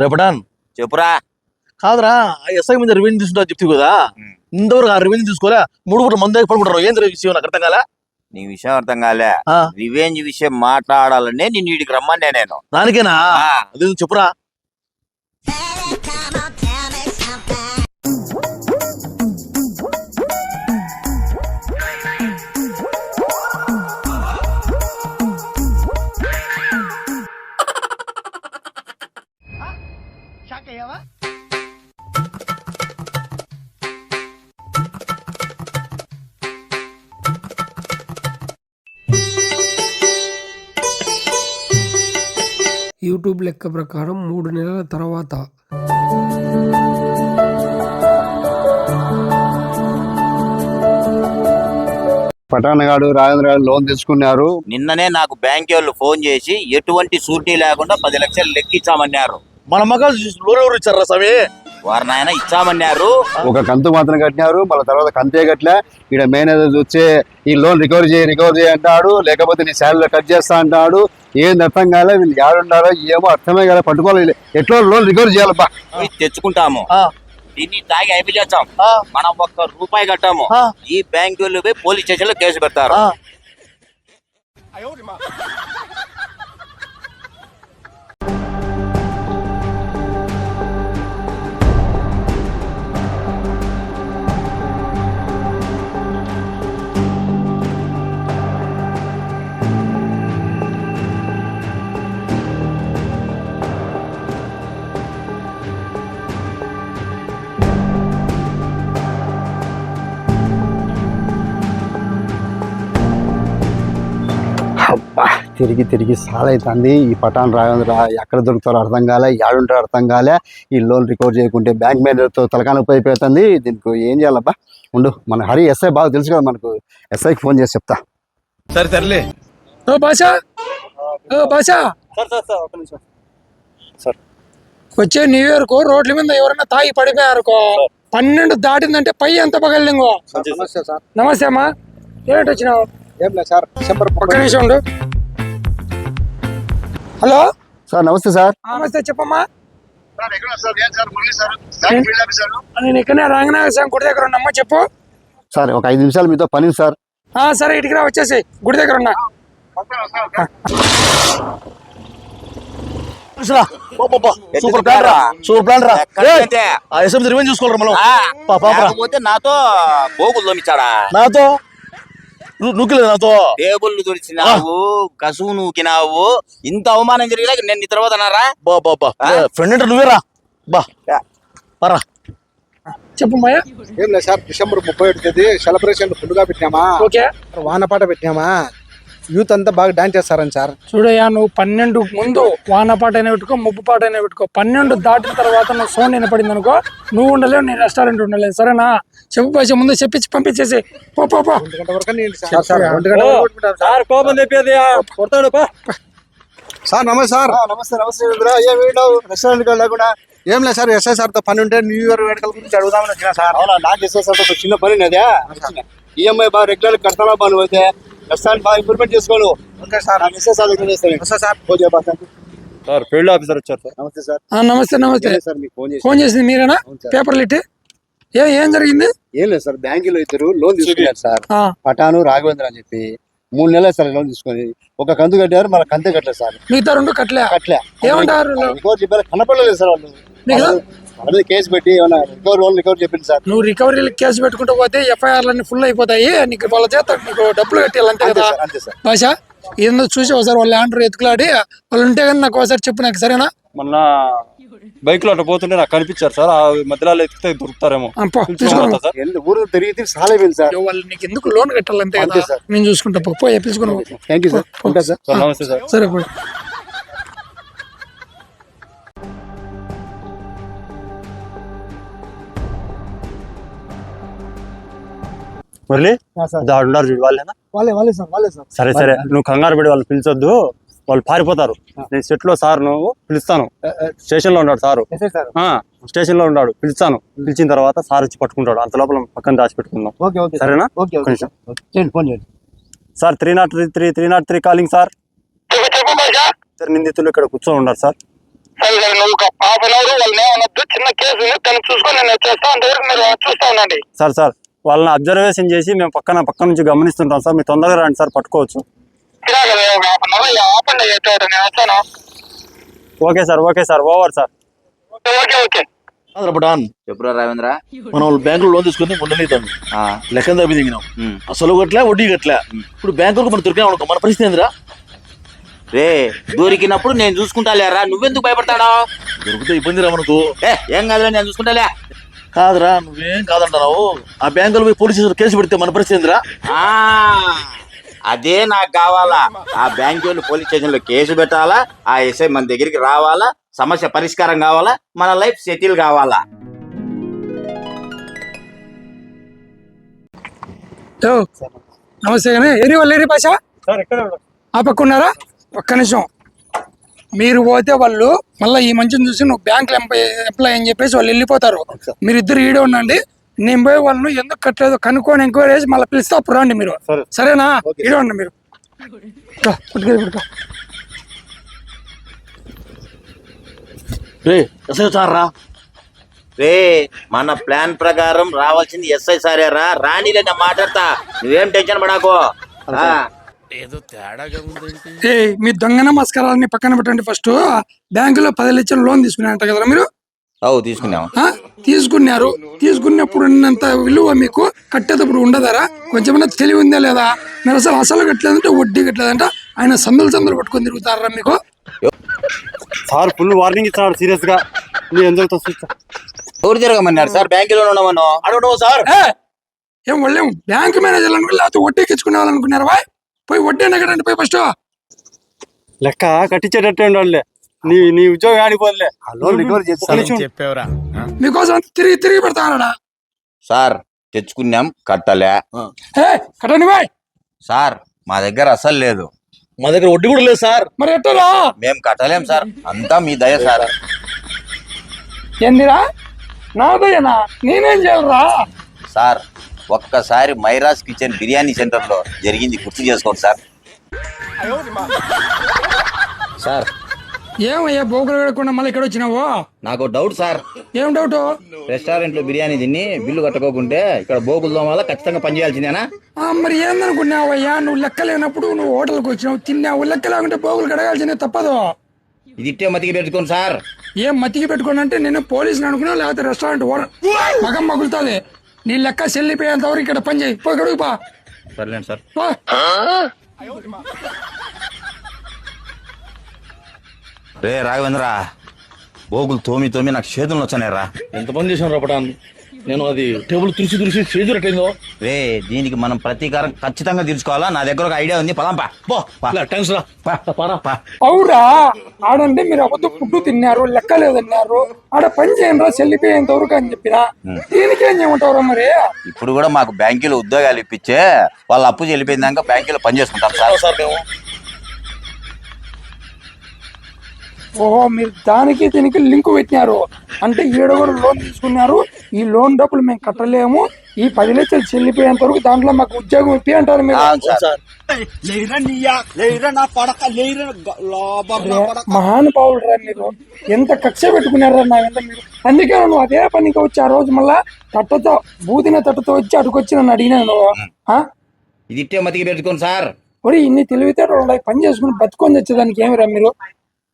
రేపడాన్ చెప్పురా. కాదురా ఎస్ఐ మీద రెవెన్యూ తీసుకుంటా చెప్తావు కదా, ఇంతవరకు ఆ రెవెన్యూ తీసుకోలే. 3 పూట మంది పడుకుంటారు. ఏం విషయం నాకు అర్థం కాలే. నీ విషయం అర్థం కాలే. రివెంజ్ విషయం మాట్లాడాలనే నిన్ను వీడికి రమ్మన్నా నేను. దానికేనా? అది చెప్పురా. యూట్యూబ్ లెక్క ప్రకారం 3 నెలల తర్వాత పటాన్ గాడు రాజేంద్ర గారు లోన్ తీసుకున్నారు. నిన్ననే నాకు బ్యాంక్ వాళ్ళు ఫోన్ చేసి ఎటువంటి షూరిటీ లేకుండా 10 లక్షలు లెక్కిచ్చామన్నారు. మన మగాళ్ళు లోన్ ఎవరు ఇచ్చారా స్వామి? వారు నాయన ఇచ్చామన్నారు. ఒక కంతు మాత్రం కట్టినారు, మళ్ళీ తర్వాత కంతే కట్టలే. ఇక్కడ మేనేజర్ వచ్చి ఈ లోన్ రికవరీ చేయి అంటాడు, లేకపోతే నీ శాలరీ కట్ చేస్తా అంటాడు. ఏం అర్థం కాలే, వీళ్ళు ఏడుండారో ఏమో అర్థమే కాలే. పట్టుకోవాలి, ఎట్లా లోన్ రికవరీ చేయాలబ్బా. తెచ్చుకుంటాము, దీన్ని తాగి అయిపోయాం. మనం 1 రూపాయి కట్టాము, ఈ బ్యాంక్ వాళ్ళు పోయి పోలీస్ స్టేషన్ లో కేసు పెడతారు. అబ్బా, తిరిగి తిరిగి చాలా అవుతుంది. ఈ పటాన్ రాజేంద్ర ఎక్కడ దొరుకుతారో అర్థం కాలే, ఏడుంటారో అర్థం కాలే. ఈ లోన్ రికవర్ చేయకుంటే బ్యాంక్ మేనేజర్తో తలకాన అయిపోతుంది. దీనికి ఏం చేయాలబ్బా? ఉండు, మన హరి ఎస్ఐ బాగా తెలుసు కదా మనకు, ఎస్ఐకి ఫోన్ చేసి చెప్తా. సరే సర్లే. వచ్చే న్యూ ఇయర్ కు రోడ్ల మీద ఎవరైనా తాగి పడిపోయారుకో, 12 దాటిందంటే పై ఎంత పగలింగో. నమస్తే అమ్మా, ఏంటి వచ్చినావు? ఏం లేదు సార్, ఒక్క నిమిషం ఉండు. హలో సార్, నమస్తే సార్. నమస్తే, చెప్పమ్మా. నేను ఇక్కడనే రంగనాథ స్వామి గుడి దగ్గర ఉన్నమ్మా, చెప్పు. సార్, ఒక 5 నిమిషాలు మీతో పని సార్. సరే, ఇటుకి రా, వచ్చేసి గుడి దగ్గర ఉన్నా. సూపర్ ప్లాన్ రా, సూపర్ ప్లాన్ రా. రివెన్యూ చూసుకోవాలి మనం. కాకపోతే నాతో బోగులు తోమిచ్చాడా? నాతో నూకిలేదు, నాతో టేబుల్ తుడిచినావు, కసువు నూకినావు. ఇంత అవమానం జరిగేలాగా నేను నీ తర్వాత నారా? బాబా ఫ్రెండ్ అంటే నువ్వేరా. బా పరా. చెప్పు మాయా. ఏం లేదు సార్, డిసెంబర్ 31 తేదీ సెలబ్రేషన్ ఫుల్గా పెట్టినామా, ఓకే, వానపాట పెట్టినామా. యూత్ అంతా బాగా డాన్స్ చేస్తారని సార్. చూడయ్యా, నువ్వు 12 ముందు వానపాట అయినా పెట్టుకో, ముప్పు పాట అయినా పెట్టుకో. 12 దాటిన తర్వాత నువ్వు సౌండ్ వినపడింది అనుకో, నువ్వు ఉండలేవు, నీ రెస్టారెంట్ ఉండలేదు. సరేనా? చెప్పు పైసా ముందు చెప్పించి పంపించేసి పో. సార్ నమస్తే సార్. నమస్తే రెస్టారెంట్ లేకుండా ఏం లేదు సార్, ఎస్ఐ సార్ తో పని ఉంటే న్యూ ఇయర్ వేడుకల గురించి అడుగుదామని వచ్చినా సార్. అవునా? నాకు ఎస్ఐ సార్ తో చిన్న పని అదే. ఈఎంఐ బాగా రెగ్యులర్ కడతానా బాగా నువ్వు అయితే రెస్టారెంట్ బాగా ఇంప్రూవ్మెంట్ చేసుకోను. ఓకే సార్, ఎస్ఐ సార్ దగ్గర చేస్తాను సార్. ఫీల్డ్ ఆఫీసర్ వచ్చారు సార్. నమస్తే సార్. నమస్తే సార్, మీకు ఫోన్ చేసింది మీరేనా? పేపర్లు ఇట్టి ఏం జరిగింది? ఏం లేదు సార్, బ్యాంకులో ఇద్దరు లోన్ తీసుకున్నారు సార్, పటాను రాఘవేంద్ర అని చెప్పి. 3 నెలలు సార్ లోన్ తీసుకొని, ఒక కంతు కట్టారు, మళ్ళీ కంతే కట్టలేదు సార్. మిగతా 2 కట్టలే. ఏమంటారు? కనపడలేదు సార్ వాళ్ళు. కేసు పెట్టి రికవర్ చెప్పింది సార్. నువ్వు రికవరీ కేసు పెట్టుకుంటూ పోతే ఎఫ్ఐఆర్లన్నీ ఫుల్ అయిపోతాయి. నీకు వాళ్ళ చేత నీకు డబ్బులు కట్టాలంటే కదా భాష. ఏందో చూసి ఒకసారి వాళ్ళు ల్యాండర్ ఎత్తుకులాడి వాళ్ళు ఉంటే కానీ నాకు ఒకసారి చెప్పు నాకు, సరేనా? మొన్న బైక్ లో అట్లా పోతుంటే నాకు కనిపించారు సార్. ఆ మధ్యలో ఎత్తితే దొరుకుతారేమో. ఊరు తిరిగి చాలా సార్. వాళ్ళు నీకు ఎందుకు లోన్ కట్టాలంటే కదా, నేను చూసుకుంటా. పో పిలుచుకున్నావు. Thank you sir. నమస్తే సార్. సరే. మురళి, ఉన్నారు చూడు, వాళ్ళేనా? వాళ్ళే సార్. సరే సరే, నువ్వు కంగారు పడి వాళ్ళు పిలిచొద్దు, వాళ్ళు పారిపోతారు. నేను సెట్ లో సార్ నువ్వు పిలుస్తాను. స్టేషన్ లో ఉన్నాడు సారు, స్టేషన్ లో ఉన్నాడు. పిలుస్తాను, పిలిచిన తర్వాత సార్ వచ్చి పట్టుకుంటాడు. అంత లోపల పక్కన దాచి పెట్టుకుందాం. సరేనా? Sir 303 calling sir. నిందితులు ఇక్కడ కూర్చొని ఉన్నారు సార్. సరే సరే నువ్వు ఒక హాఫ్ అన్ అవర్ వాళ్ళని ఏమనొద్దు, చిన్న కేసు ఉంది, తను చూసుకొని నేను వచ్చేస్తా, అంతవరకు మీరు చూస్తా ఉండండి. సార్ వాళ్ళని అబ్జర్వేషన్ చేసి మేము పక్క నుంచి గమనిస్తుంటాం సార్. మీరు తొందరగా రండి సార్, పట్టుకోవచ్చు. ఒక హాఫ్ అన్ అవర్ ఆపండి, నేను వచ్చాను. Okay sir over sir. Okay Pathan చెప్పురా రావేంద్ర. మనం బ్యాంకులో లోన్ తీసుకుని మొండలిద్దాం లెక్క తప్పి దిగినాం, అసలు గట్లే వడ్డీ గట్లే. ఇప్పుడు బ్యాంకులకు మనం దొరికినాం అనుకో, మన పరిస్థితి ఏందిరా? రే దొరికినప్పుడు నేను చూసుకుంటా లేరా, నువ్వెందుకు భయపడతాడా? దొరికితే ఇబ్బంది రా మనకు. ఏం కాదురా, నేను చూసుకుంటాలే. కాదురా, నువ్వేం కాదంటున్నావు. ఆ బ్యాంకులో పోయి పోలీస్ స్టేషన్ కేసు పెడితే మన పరిస్థితి ఏందిరా? అదే నాకు కావాలా. ఆ బ్యాంక్ వాళ్ళు పోలీస్ స్టేషన్ లో కేసు పెట్టాలా, ఆ ఎస్ఐ మన దగ్గరికి రావాలా, సమస్య పరిష్కారం కావాలా, మన లైఫ్ సెటిల్ కావాలా. నమస్తే. కానీ ఏరి వాళ్ళు ఏరి భాష ఆ పక్క ఉన్నారా? ఒక్క నిమిషం. మీరు పోతే వాళ్ళు మళ్ళీ ఈ మంచిని చూసి నువ్వు బ్యాంక్ ఎంప్లాయ్ అని చెప్పేసి వాళ్ళు వెళ్ళిపోతారు. మీరు ఇద్దరు ఈడే ఉండండి, నేను పోయి వాళ్ళను ఎందుకు కట్టలేదు కనుక్కొని ఎంక్వైరీ చేసి మళ్ళీ పిలిస్తే అప్పుడు రండి మీరు. సరేనా? ఈడే ఉండండి మీరు. రే మన ప్లాన్ ప్రకారం రావాల్సింది ఎస్ఐ సారేరా, రాణిలే నేను మాట్లాడతా, నువ్వేం టెన్షన్ పడాకో. మీ దొంగ నమస్కారాలని పక్కన పెట్టండి. ఫస్ట్ బ్యాంకులో 10 లక్షలు లోన్ తీసుకున్నారంట కదరా మీరు? తీసుకున్నాం. తీసుకున్నారు. తీసుకున్నప్పుడు ఉన్నంత విలువ మీకు కట్టేటప్పుడు ఉండదరా? కొంచెమన్నా తెలివి ఉందా లేదా? మీరు అసలు కట్టలేదంటే వడ్డీ కట్టలేదంట ఆయన సందులు పట్టుకొని తిరుగుతారా మీకు? సార్ ఫుల్ వార్నింగ్ ఇస్తున్నాడు సీరియస్ గా. నీ ఎందుకు ఎవరు తిరగమన్నారు సార్? బ్యాంకులో ఉండమను అడగడం సార్. ఏం వాళ్ళేం బ్యాంక్ మేనేజర్లు అనుకుని లేకపోతే వడ్డీకి ఇచ్చుకునే వాళ్ళు అనుకున్నారా? పోయి వడ్డీ కట్టండి పోయి ఫస్ట్. లెక్క కట్టించేటట్టు ఉండాలి. నీ ఉద్యోగం ఆడిపోలే చెప్పేవరా మీకోసం తిరిగి పెడతారా? సార్ తెచ్చుకున్నాం, కట్టలే. కట్టండి బాయ్. సార్ మా దగ్గర అసలు లేదు. మా దగ్గర వడ్డీ కూడా లేదు సార్. మరి ఎట్టరా? మేము కట్టలేం సార్, అంతా మీ దయ సార్. ఏందిరా నా దయనా? నేనేం చేయాలరా? సార్ ఒక్కసారి మైరాస్ కిచెన్ బిర్యానీ సెంటర్ లో జరిగింది గుర్తు చేసుకోండి సార్. సార్ ఏమయ్యా బోగులు కడకుండా మళ్ళీ ఇక్కడ వచ్చినావు? నాకు డౌట్ సార్. ఏం డౌట్? రెస్టారెంట్ లో బిర్యానీ తిని బిల్లు కట్టుకోకుంటే ఇక్కడ బోగుల దోమల ఖచ్చితంగా పనిచేయాల్సిందేనా? మరి ఏందనుకున్నావయ్యా? నువ్వు లెక్క లేనప్పుడు నువ్వు హోటల్కి వచ్చినావు, తిన్నావు. లెక్క లేకుంటే బోగులు కడగాల్సిందే, తప్పదు. ఇది ఇట్టే మతికి పెట్టుకోండి సార్. ఏం మతికి పెట్టుకోండి అంటే నేను పోలీసుని అనుకున్నావు, లేకపోతే రెస్టారెంట్ మగం మగులుతుంది. నీ లెక్క చెల్లిపోయేంత వరకు ఇక్కడ పని చేయి. పోయి గడుగు పా. సర్లేండి సార్. రే రాఘవేంద్ర, బోగులు తోమి నాకు చేతులు వచ్చానేరా. ఎంత పని చేసాం రా పటాన్. నేను అది టేబుల్ తుడిసి స్టేజ్ అట్టయిందో. రే దీనికి మనం ప్రతీకారం ఖచ్చితంగా తీర్చుకోవాలా. నా దగ్గర ఒక ఐడియా ఉంది, పదాంపా. అవురా? ఆడంటే మీరు అబద్ధం ఫుడ్ తిన్నారు, లెక్క లేదన్నారు. ఆడ పని చేయండి రా చెల్లిపోయేంత వరకు అని చెప్పినా. దీనికేం చేయమంటావురా మరి? ఇప్పుడు కూడా మాకు బ్యాంకులో ఉద్యోగాలు ఇప్పించే వాళ్ళు అప్పు చెల్లిపోయిందాక బ్యాంకులో పని చేసుకుంటాం సార్. మేము ఓహో, మీరు దానికి దీనికి లింక్ పెట్టినారు అంటే 7 లోన్ తీసుకున్నారు. ఈ లోన్ డబ్బులు మేము కట్టలేము, ఈ 10 లక్షలు చెల్లిపోయేంత వరకు దాంట్లో మాకు ఉద్యోగం ఇప్పి అంటారు మీరు. మహానుభావులు రా మీరు, ఎంత కక్ష పెట్టుకున్నారా నా వెంట మీరు. అందుకే నువ్వు అదే పనికి వచ్చి ఆ రోజు మళ్ళా తట్టతో బూదిన తట్టతో వచ్చి అటుకొచ్చి నన్ను అడిగినా నువ్వు. ఇది ఇట్టే మతికి పెట్టుకోండి సార్. ఒరి ఇన్ని తెలివితేటలు పని చేసుకుని బతుకొని తెచ్చేదానికి ఏమిరా మీరు?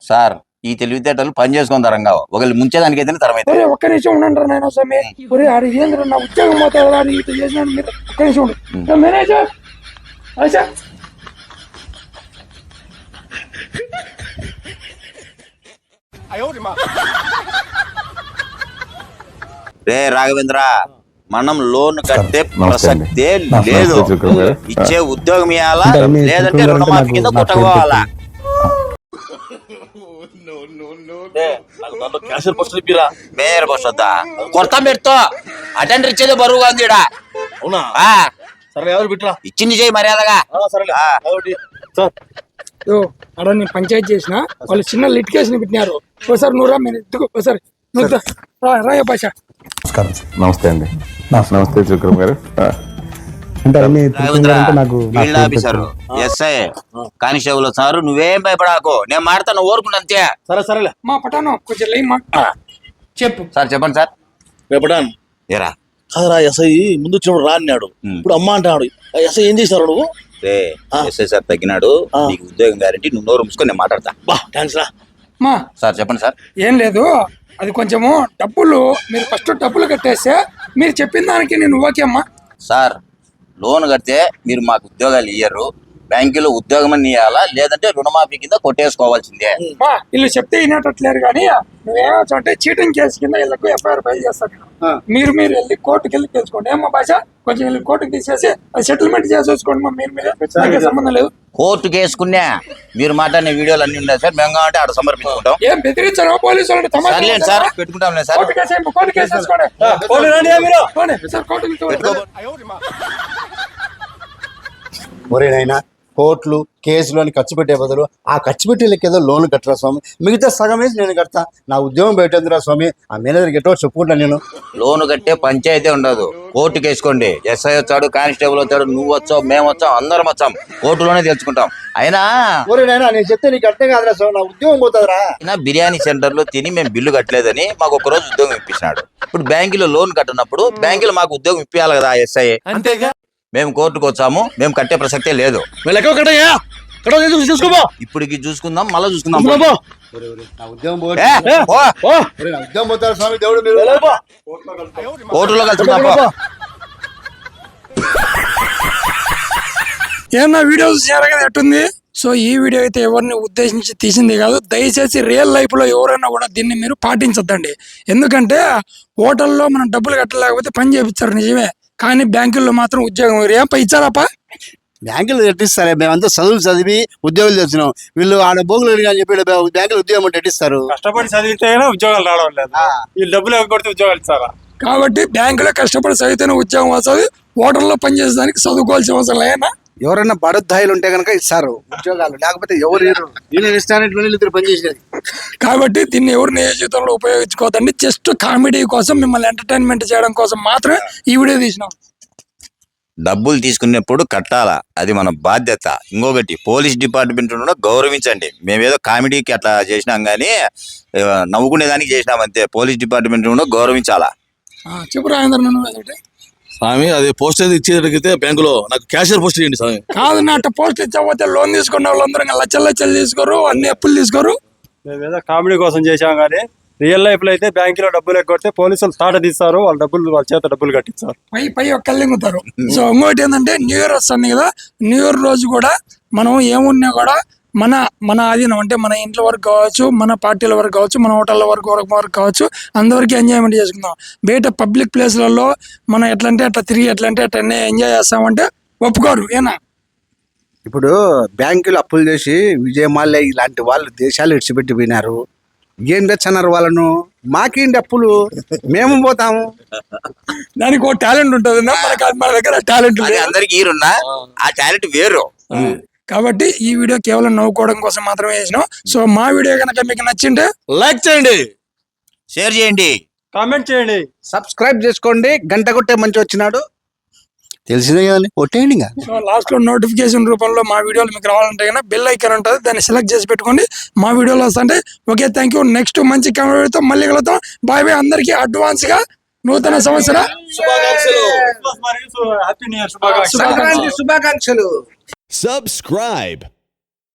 సార్ ఈ తెలివితేటలు పని చేసుకుని తరంగా ఒకళ్ళు ముంచేదానికి అయితే తరమైతే. ఒక్క నిమిషం ఉండండి నాయన స్వామి. ఒరే ఆడు ఏంద్ర నా ఉద్యోగం పోతారా చేసినాడు మీరు. ఒక్క నిమిషం ఉండు మేనేజర్. రే రాఘవేంద్ర, మనం లోన్ కట్టే ప్రసక్తే లేదు. ఇచ్చే ఉద్యోగం ఇవ్వాలా, లేదంటే రుణమాఫీ కింద కొట్టకోవాలా. మేయర్ పోస్ట్ వద్దా? కొడతాం పెడుతో అటెండర్ ఇచ్చేది బరువుగా ఉంది. అవునా? సరే ఎవరు బిట్రా ఇచ్చింది చేయి మర్యాదగా. అక్కడ నేను పంచాయతీ చేసిన వాళ్ళు చిన్న లిటికేషన్ పెట్టినారు. ఒకసారి నువ్వు రా, మీరు ఎత్తుకో. ఒకసారి నువ్వు రాయ భాష. నమస్తే అండి. నమస్తే త్రివిక్రమ్ గారు. అంటే అన్ని రాఘవేంద్ర, నాకు field officer SI constable sir నువ్వేం భయపడాకు, నేను మాడతాను ఊరుకుంటా అంతే. సరేలే మా పటాను కొంచెం లై మా చెప్పు. సార్ చెప్పండి సార్. రేపటాన్ ఏరా కాదురా ఎస్ఐ ముందు వచ్చినప్పుడు రా అన్నాడు, ఇప్పుడు అమ్మ అంటాడు. ఎస్ఐ ఏం చేశారు నువ్వు? ఎస్ఐ సార్ తగ్గినాడు, నీకు ఉద్యోగం గ్యారెంటీ, నువ్వు నోరు మూసుకొని నేను మాట్లాడతా. బా థ్యాంక్స్ రా. మా సార్ చెప్పండి సార్. ఏం లేదు, అది కొంచెము డబ్బులు మీరు ఫస్ట్ డబ్బులు కట్టేస్తే మీరు చెప్పిన దానికి నేను ఓకే అమ్మా. సార్ లోన్ కడితే మీరు మాకు ఉద్యోగాలు ఇయ్యరు, బ్యాంకులో ఉద్యోగం అని ఇవ్వాలా, లేదంటే రుణమాఫీ కింద కొట్టేసుకోవాల్సిందే. మా వీళ్ళు చెప్తే వినేటట్లేరు కానీ నువ్వేమో అంటే చీటింగ్ కేసు కింద వీళ్ళకు ఎఫ్ఐఆర్ ఫైల్ చేస్తాను. మీరు వెళ్ళి కోర్టుకి వెళ్ళి తెలుసుకోండి. ఏమో భాష కొంచెం వెళ్ళి కోర్టుకి తీసేసి అది సెటిల్మెంట్ చేసేసుకోండి. మా మీరు నాకే సంబంధం లేదు. కోర్టుకి వేసుకున్నా మీరు మాట్లాడిన వీడియోలు అన్ని ఉన్నాయి సార్, మేము కావాలంటే ఆడ సమర్పించుకుంటాం. ఏం బెదిరించారు పోలీసు వాళ్ళు? సర్లేండి సార్, పెట్టుకుంటాం సార్. కోర్టు కేసు వేసుకోండి. సార్ కోర్టుకి ఒరే నాయనా, కోర్టులు కేసులు అని ఖర్చు పెట్టే బదులు ఆ ఖర్చు పెట్టే లెక్కేదో లోన్ కట్టరా స్వామి, మిగతా సగం వేసి నేను కడతా. నా ఉద్యోగం పెట్టేందురా స్వామి, ఆ మేనేజర్కి ఎటో చెప్పుకుంటా నేను. లోన్ కట్టే పంచాయతీ ఉండదు, కోర్టుకి వేసుకోండి. ఎస్ఐ వచ్చాడు, కానిస్టేబుల్ వచ్చాడు, నువ్వు వచ్చావు, మేము వచ్చాం, అందరం వచ్చాం, కోర్టులోనే తెలుసుకుంటాం. అయినా ఒరే నాయనా, నేను చెప్తే నీకు అర్థం కాదురా స్వామి, నా ఉద్యోగం పోతుందిరా. అయినా బిర్యానీ సెంటర్ లో తిని మేము బిల్లు కట్టలేదని మాకు ఒక రోజు ఉద్యోగం ఇప్పించినాడు. ఇప్పుడు బ్యాంకులో లోన్ కట్టినప్పుడు బ్యాంకులో మాకు ఉద్యోగం ఇప్పించాలి కదా ఎస్ఐ. అంతేగా, మేము కోర్టుకు వచ్చాము, మేము కట్టే ప్రసక్తే లేదు. చూసుకోబో ఇప్పటికి చూసుకుందాం, మళ్ళీ చూసుకుందాం. నా ఉద్యోగం నా ఉద్యోగం పోతారు స్వామి, దేవుడు మీరు కోర్టులో కలుసుకుందాం. ఏమన్నా వీడియో చూసారా కదా ఎట్టుంది? సో ఈ వీడియో అయితే ఎవరిని ఉద్దేశించి తీసింది కాదు. దయచేసి రియల్ లైఫ్ లో ఎవరైనా కూడా దీన్ని మీరు పాటించొద్దండి. ఎందుకంటే హోటల్లో మనం డబ్బులు కట్టలేకపోతే పని చేపిస్తారు నిజమే, కానీ బ్యాంకుల్లో మాత్రం ఉద్యోగం ఏం పై ఇచ్చారప్ప? బ్యాంకులు ఎట్టిస్తారే, మేమంతా చదువులు చదివి ఉద్యోగాలు చేస్తున్నాం. వీళ్ళు ఆడ బోగులు అని చెప్పి బ్యాంకులు ఉద్యోగం అంటే ఎట్టిస్తారు? కష్టపడి చదివితే ఉద్యోగాలు రావడం లేదు, వీళ్ళు డబ్బులు ఎగ్గొడితే ఉద్యోగాలు ఇస్తారా? కాబట్టి బ్యాంకులో కష్టపడి చదివితేనే ఉద్యోగం వస్తుంది, హోటల్లో పనిచేసేదానికి చదువుకోవాల్సిన అవసరం లేనా? ఎవరైనా బడుద్దాయిలు ఉంటే కనుక ఇస్తారు ఉద్యోగాలు, లేకపోతే ఎవరు నేను రెస్టారెంట్ ఇద్దరు పనిచేసేది. కాబట్టి దీన్ని ఎవరు నిజ జీవితంలో ఉపయోగించుకోవద్దండి. జస్ట్ కామెడీ కోసం, మిమ్మల్ని ఎంటర్టైన్మెంట్ చేయడం కోసం మాత్రమే ఈ వీడియో తీసినాం. డబ్బులు తీసుకునేప్పుడు కట్టాలా, అది మన బాధ్యత. ఇంకొకటి, పోలీస్ డిపార్ట్మెంట్ కూడా గౌరవించండి. మేమేదో కామెడీకి అట్లా చేసినాం కానీ నవ్వుకునే దానికి చేసినాం అంతే. పోలీస్ డిపార్ట్మెంట్ కూడా గౌరవించాలా. చెప్పు రాజేంద్ర, నన్ను స్వామి అది పోస్ట్ అయితే ఇచ్చేదడిగితే బ్యాంకులో నాకు క్యాషియర్ పోస్ట్ చేయండి స్వామి. కాదు, నా పోస్ట్ ఇచ్చకపోతే లోన్ తీసుకున్న వాళ్ళందరూ లచ్చలు లచ్చలు తీసుకోరు, అన్ని అప్పులు తీసుకోరు. మేమేదో కామెడీ కోసం చేసాం కానీ రియల్ లైఫ్ లో అయితే బ్యాంకులో డబ్బులు ఎగ్గొడితే పోలీసులు తాట తీస్తారు, వాళ్ళ చేత డబ్బులు కట్టిస్తారు, పై ఒక్కళ్ళింగుతారు. సో ఇంకోటి ఏంటంటే న్యూ ఇయర్ వస్తుంది కదా, న్యూ ఇయర్ రోజు కూడా మనం ఏమున్నా కూడా మన ఆధీనం, అంటే మన ఇంట్లో వరకు కావచ్చు, మన పార్టీల వరకు కావచ్చు, మన హోటళ్ళ వరకు కావచ్చు, అందరికీ ఎంజాయ్మెంట్ చేసుకుందాం. బయట పబ్లిక్ ప్లేస్లలో మనం ఎట్లంటే అట్లా తిరిగి ఎట్లంటే అట్లా ఎంజాయ్ చేస్తామంటే ఒప్పుకోరు. ఏనా ఇప్పుడు బ్యాంకులు అప్పులు చేసి విజయ్ మాల్యా ఇలాంటి వాళ్ళు దేశాలు విడిచిపెట్టి పోయినారు. ఏం తెచ్చన్నారు వాళ్ళను? మాకేంటి అప్పులు, మేము పోతాము. దానికి ఒక టాలెంట్ ఉంటుంది, మన దగ్గర టాలెంట్ అందరికి ఈరున్నా, ఆ టాలెంట్ వేరు. కాబట్టి ఈ వీడియో కేవలం నవ్వుకోవడం కోసం మాత్రమే చేసినాం. సో మా వీడియో కనుక మీకు నచ్చింటే లైక్ చేయండి, షేర్ చేయండి, కామెంట్ చేయండి, సబ్స్క్రైబ్ చేసుకోండి. గంట కొట్టే మంచి వచ్చినాడు తెలిసిందే కదండి, కొట్టేయండి. సో లాస్ట్ లో నోటిఫికేషన్ రూపంలో మా వీడియోలు మీకు రావాలంటే కన్నా బెల్ ఐకాన్ ఉంటుంది, దాన్ని సెలెక్ట్ చేసి పెట్టుకోండి. మా వీడియోలో వస్తుంటే ఓకే, థ్యాంక్ యూ. నెక్స్ట్ మంచి కామెడీతో మళ్ళీ కలుగుతాం. Bye bye. అందరికీ అడ్వాన్స్ గా నూతన సంవత్సర శుభాకాంక్షలు. హ్యాపీ న్యూ ఇయర్ శుభాకాంక్షలు. శుభాకాంక్షలు. Subscribe.